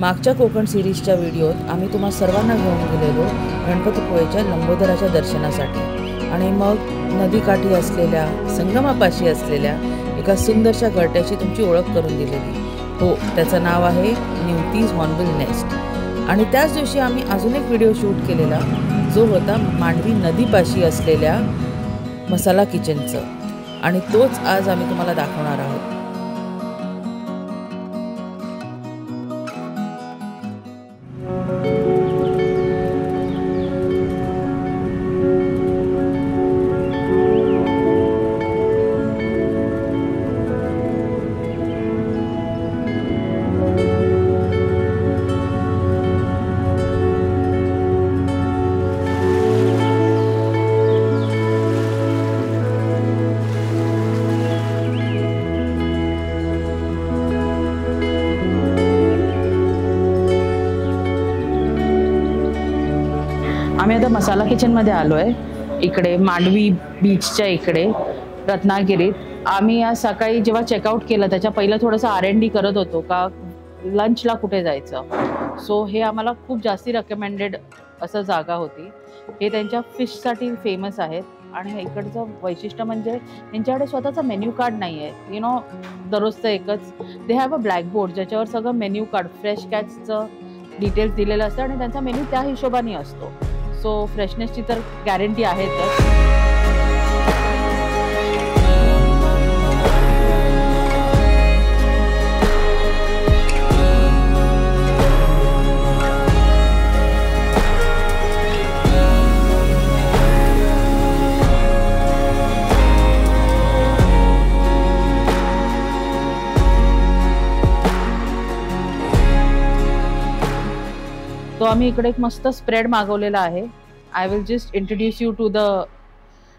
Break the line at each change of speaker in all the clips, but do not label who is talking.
मागच्या कोकण सिरीजच्या व्हिडिओत आम्ही तुम्हा सर्वांना घेऊन गेलेलो गणपतीपुळेच्या लंबोदराच्या दर्शनासाठी आणि मग नदीकाठी असलेल्या संगमापाशी असलेल्या एका सुंदरशा गळट्याची तुमची ओळख करून दिलेली। हो, त्याचं नाव आहे निवतीज हॉर्नबिल नेस्ट। आणि त्याच दिवशी आम्ही अजून एक व्हिडिओ शूट केलेला जो होता मांडवी नदीपाशी असलेल्या मसाला किचनचं, आणि तोच आज आम्ही तुम्हाला दाखवणार आहोत।
आम्ही आता मसाला किचनमध्ये आलो आहे, इकडे मांडवी बीचच्या इकडे रत्नागिरीत। आम्ही आज सकाळी जेव्हा चेकआउट केलं त्याच्या पहिलं थोडंसं R&D करत होतो का लंचला कुठे जायचं। सो हे आम्हाला खूप जास्ती रेकमेंडेड असं जागा होती। हे त्यांच्या फिशसाठी फेमस आहेत आणि इकडचं वैशिष्ट्य म्हणजे त्यांच्याकडे स्वतःचा मेन्यू कार्ड नाही आहे, यु नो दररोजचं एकच। दे हॅव अ ब्लॅकबोर्ड ज्याच्यावर सगळं मेन्यू कार्ड फ्रेश कॅचचं डिटेल्स दिलेलं असतं आणि त्यांचा मेन्यू त्या हिशोबाने असतो। सो फ्रेशनेसची तर गॅरंटी आहेच। तो आम्ही इकडे एक मस्त स्प्रेड मागवलेला आहे। I will just introduce you to the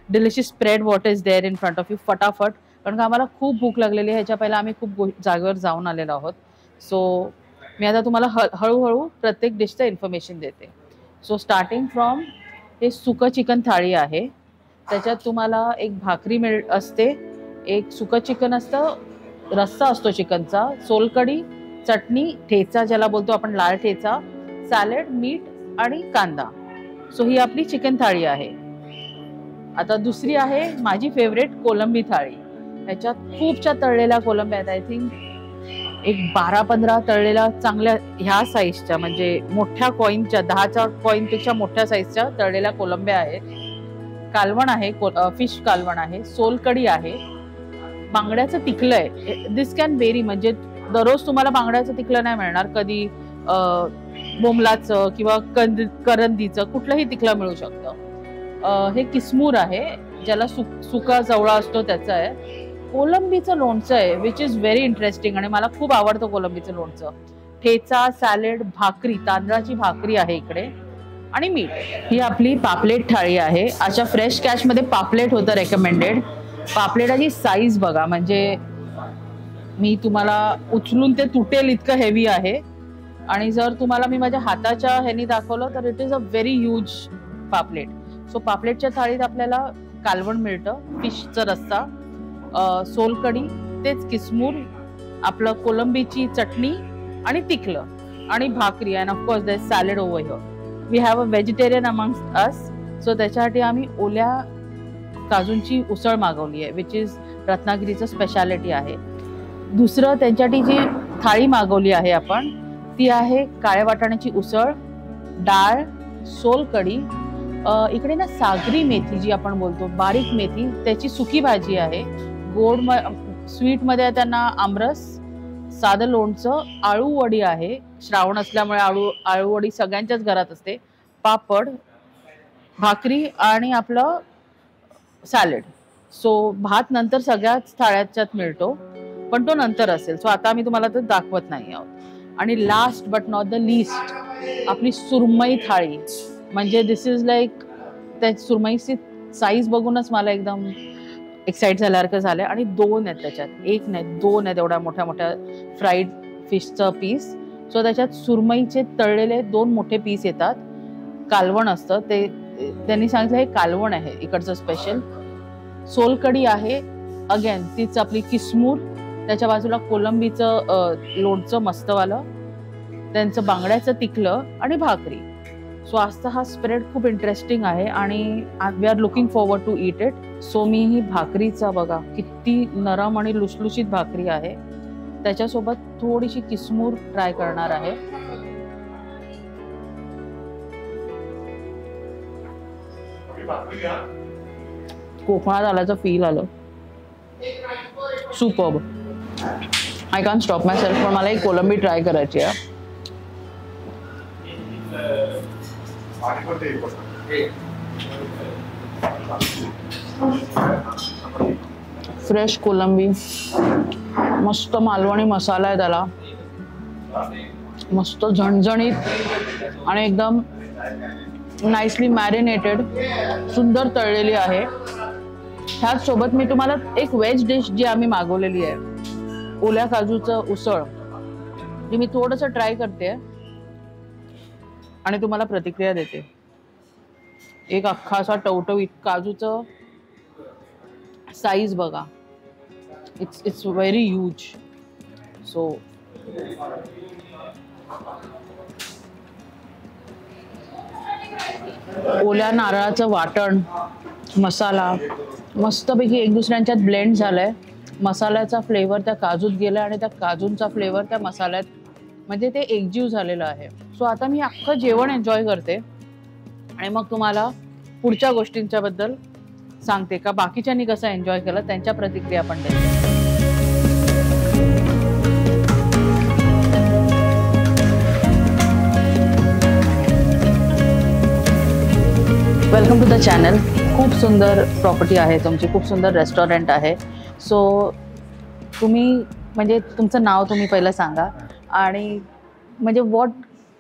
delicious spread what is there in front of you फटाफट, कारण का आम्हाला खूप भूक लागलेली आहे। ह्याच्या पहिला आम्ही खूप जागेवर जाऊन आलेलो आहोत। सो मी आता तुम्हाला हळूहळू प्रत्येक डिशचं इन्फॉर्मेशन देते। सो स्टार्टिंग फ्रॉम हे सुकं चिकन थाळी आहे, त्याच्यात तुम्हाला एक भाकरी असते, एक सुकं चिकन असतं, रस्सा असतो चिकनचा, सोलकढी, चटणी, ठेचा ज्याला बोलतो आपण लाल ठेचा, सॅलड, मीठ आणि कांदा। सो ही आपली चिकन थाळी आहे। आता दुसरी आहे माझी फेवरेट कोलंबी थाळी। ह्याच्यात खूपशा तळलेल्या कोलंब्या आहेत, आय थिंक एक 12-15 तळलेल्या चांगल्या ह्या साईजच्या, म्हणजे मोठ्या कॉईनच्या 10च्या कॉईनपेक्षा मोठ्या साईजच्या तळलेल्या कोलंब्या आहेत। कालवण आहे, फिश कालवण आहे, सोलकढी आहे, बांगड्याचं तिकलं आहे। दिस कॅन व्हेरी, म्हणजे दररोज तुम्हाला बांगड्याचं तिकलं नाही मिळणार, कधी बोमलाचं किंवा करंदीचं कुठलंही तिकलं मिळू शकतं। हे किसमूर आहे ज्याला सुका जवळा असतो त्याचं आहे। कोलंबीचं लोणचं आहे विच इज व्हेरी इंटरेस्टिंग आणि मला खूप आवडतं कोलंबीचं लोणचं। ठेचा, सॅलड, भाकरी, तांदळाची भाकरी आहे इकडे आणि मीठ। ही आपली पापलेट थाळी आहे। अशा फ्रेश कॅश मध्ये पापलेट होतं रेकमेंडेड। पापलेटाची साईज बघा, म्हणजे मी तुम्हाला उचलून ते तुटेल इतकं हेवी आहे, आणि जर तुम्हाला मी माझ्या हाताच्या ह्यानी दाखवलं तर it is a very huge पापलेट। सो पापलेटच्या थाळीत आपल्याला कालवण मिळतं, फिशचा रस्सा, सोलकढी, तेच किसमूर, आपलं कोलंबीची चटणी आणि तिखलं आणि भाकरी, and of course there is salad over here. We have a vegetarian amongst us, so त्याच्यासाठी आम्ही ओल्या काजूंची उसळ मागवली आहे विच इज रत्नागिरीचं स्पेशालिटी आहे। दुसरं त्यांच्यासाठी जी थाळी मागवली आहे आपण ती आहे काळ्या वाटाण्याची उसळ, डाळ, सोलकढी, इकडे ना सागरी मेथी जी आपण बोलतो बारीक मेथी त्याची सुकी भाजी आहे, गोड स्वीट मध्ये त्यांना आमरस, साधं लोणचं, आळू वडी आहे, श्रावण असल्यामुळे आळू वडी सगळ्यांच्याच घरात असते, पापड, भाकरी आणि आपलं सॅलड। सो भात नंतर सगळ्याच थाळ्याच्यात मिळतो, पण तो नंतर असेल। सो आता आम्ही तुम्हाला ते दाखवत नाही आहोत। आणि last but not the list आपली सुरमई थाळी, म्हणजे दिस इज लाईक, त्या सुरमईची साईज बघूनच मला एकदम एक्साइट झाल्यासारखं झालंय। आणि 2 आहेत त्याच्यात, एक नाही 2 आहेत एवढ्या मोठ्या मोठ्या फ्राईड फिशचं पीस। सो त्याच्यात सुरमईचे तळलेले 2 मोठे पीस येतात, कालवण असतं, ते त्यांनी सांगितलं हे कालवण आहे इकडचं स्पेशल। सोलकढी आहे, अगेन तीच आपली किसमूर, त्याच्या बाजूला कोलंबीचं लोणचं मस्तवालं, त्यांचं बांगड्याचं तिखलं आणि भाकरी. सो आजचा हा स्प्रेड खूप इंटरेस्टिंग आहे आणि we are looking forward to eat it. So मी ही भाकरीचा बघा किती नरम आणि लुसलुशीत भाकरी आहे, त्याच्यासोबत थोडीशी किसमूर ट्राय करणार आहे. कोकणात आल्याचं फील आलं. Superb. I can stop my self. पण मला एक कोलंबी ट्राय करायची आहे. फ्रेश कोलंबी, मस्त मालवणी मसाला आहे त्याला, मस्त झणझणीत आणि एकदम नाईसली मॅरिनेटेड, सुंदर तळलेली आहे. ह्याच सोबत मी तुम्हाला एक व्हेज डिश जी आम्ही मागवलेली आहे, ओल्या काजूचं उसळ, जी मी थोडंसं ट्राय करते आणि तुम्हाला प्रतिक्रिया देते. एक अख्खा असा टवटवीत काजूचं साईज बघा, इट्स व्हेरी ह्यूज. सो ओल्या नारळाचं वाटण, मसाला मस्तपैकी एक दुसऱ्यांच्यात ब्लेंड झालाय. मसाल्याचा फ्लेवर त्या काजूत गेला आणि त्या काजूंचा फ्लेवर त्या मसाल्यात, म्हणजे ते एकजीव झालेलं आहे. सो आता मी अख्खं जेवण एन्जॉय करते आणि मग तुम्हाला पुढच्या गोष्टींच्या बद्दल सांगते का बाकीच्यांनी कसं एन्जॉय केलं, त्यांच्या प्रतिक्रिया पण देते. Welcome to the channel. खूप सुंदर प्रॉपर्टी आहे तुमची, खूप सुंदर रेस्टॉरंट आहे. सो तुम्ही म्हणजे तुमचं नाव तुम्ही पहिलं सांगा आणि म्हणजे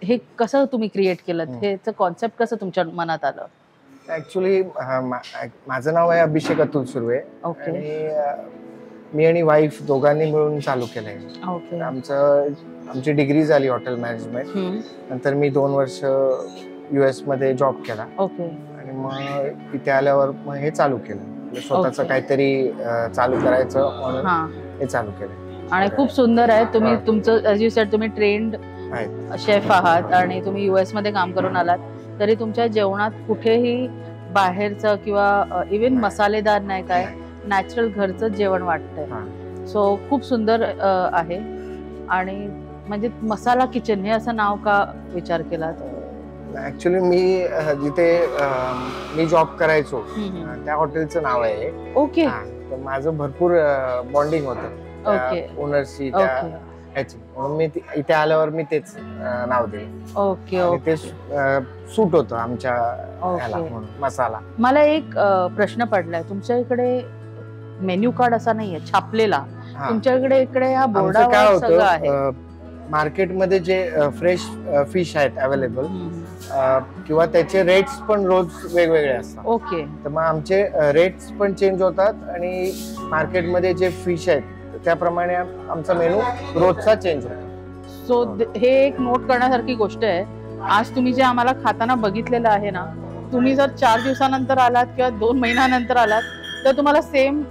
हे कसं तुम्ही क्रिएट केलं, हेचं कॉन्सेप्ट कसं तुमच्या मनात आलं?
ऍक्च्युली माझं नाव आहे अभिषेक अतुल सुर्वे.
ओके.
आणि मी आणि वाईफ दोघांनी मिळून चालू केलंय.
ओके.
आमची डिग्री झाली हॉटेल मॅनेजमेंट. नंतर मी 2 वर्ष US मध्ये जॉब केला.
ओके.
आणि मग इथे आल्यावर मग हे चालू केलं, स्वतःच काहीतरी चालू करायचं म्हणून हे चालू केलं.
आणि खूप सुंदर आहे. तुम्ही तुमचं ॲज यू सेड, तुम्ही ट्रेंड शेफ आहात आणि तुम्ही US मध्ये काम करून आलात, तरी तुमच्या जेवणात कुठेही बाहेरचं किंवा इव्हन मसालेदार नाही, काय नॅचरल घरचं जेवण वाटतंय. सो खूप सुंदर आहे. आणि म्हणजे मसाला किचन हे असं नाव का विचार केला?
ऍक्च्युली मी जॉब करायचो त्या हॉटेलचं नाव आहे.
ओके.
माझं भरपूर बॉन्डिंग होतं ओनरशी, म्हणून मी इथे आल्यावर मी तेच नाव दिलं.
ओके.
ते सूट होतं आमच्या म्हणून मसाला.
मला एक प्रश्न पडलाय, तुमच्या इकडे मेन्यू कार्ड असा नाहीये छापलेला, तुमच्याकडे इकडे हा बोर्डावर सगळं आहे.
मार्केटमध्ये जे फ्रेश फिश आहेत अवेलेबल किंवा त्याचे रेट्स पण रोज वेगवेगळे असतात.
ओके. तर
मग आमचे रेट्स पण चेंज होतात आणि मार्केटमध्ये जे फिश आहेत त्याप्रमाणे आमचा मेनू रोजचा चेंज होतो.
सो हे एक नोट करण्यासारखी गोष्ट आहे. आज तुम्ही जे आम्हाला खाताना बघितलेलं आहे ना, तुम्ही जर 4 दिवसानंतर आलात किंवा 2 महिन्यानंतर आलात तर तुम्हाला सेम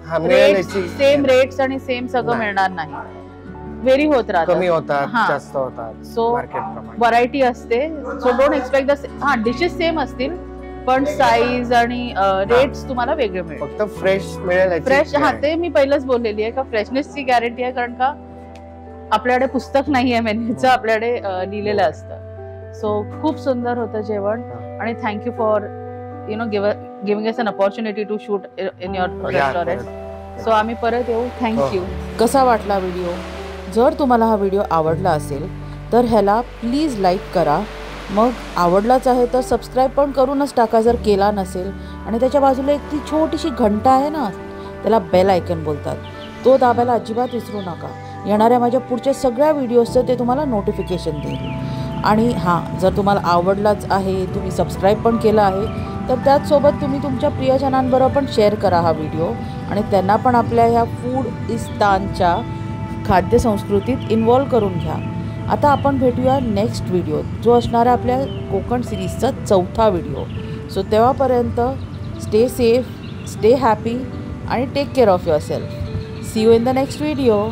रेट्स आणि सेम सगळं मिळणार नाही. व्हेरी होत राहतात,
कमी होतात, जास्त होतात. सो
व्हरायटी असते. So don't expect dishes same असतील पण साईज आणि रेट्स तुम्हाला वेगळे मिळेल.
फक्त फ्रेश मिळेल.
फ्रेश, ते मी पहिलंच बोललेली आहे का फ्रेशनेसची गॅरंटी आहे, कारण का आपल्याकडे पुस्तक नाही आहे मेन्यूचं, आपल्याकडे लिहिलेलं असतं. सो खूप सुंदर होतं जेवण आणि thank you for giving us an opportunity to shoot in your restaurant. So आम्ही परत येऊ. थँक्यू.
कसा वाटला व्हिडिओ? जर तुम्हाला हा व्हिडिओ आवडला असेल तर ह्याला प्लीज लाईक करा. मग आवडलाच आहे तर सबस्क्राईब पण करूनच टाका जर केला नसेल. आणि त्याच्या बाजूला एक ती छोटीशी घंटा आहे ना, त्याला बेल आयकन बोलतात, तो दाबायला अजिबात विसरू नका. येणाऱ्या माझ्या पुढच्या सगळ्या व्हिडिओजचं ते तुम्हाला नोटिफिकेशन देईल. आणि हां, जर तुम्हाला आवडलाच आहे, तुम्ही सबस्क्राईब पण केलं आहे, तर त्याचसोबत तुम्ही तुमच्या प्रियजनांबरोबर पण शेअर करा हा व्हिडिओ आणि त्यांना पण आपल्या ह्या फूडिस्तानच्या खाद्यसंस्कृतीत इन्व्हॉल्व करून घ्या. आता आपण भेटूया नेक्स्ट व्हिडिओ, जो असणार आहे आपल्या कोकण सिरीजचा 4था व्हिडिओ. सो तेव्हापर्यंत स्टे सेफ, स्टे हॅपी आणि take care of yourself. See you in the next video.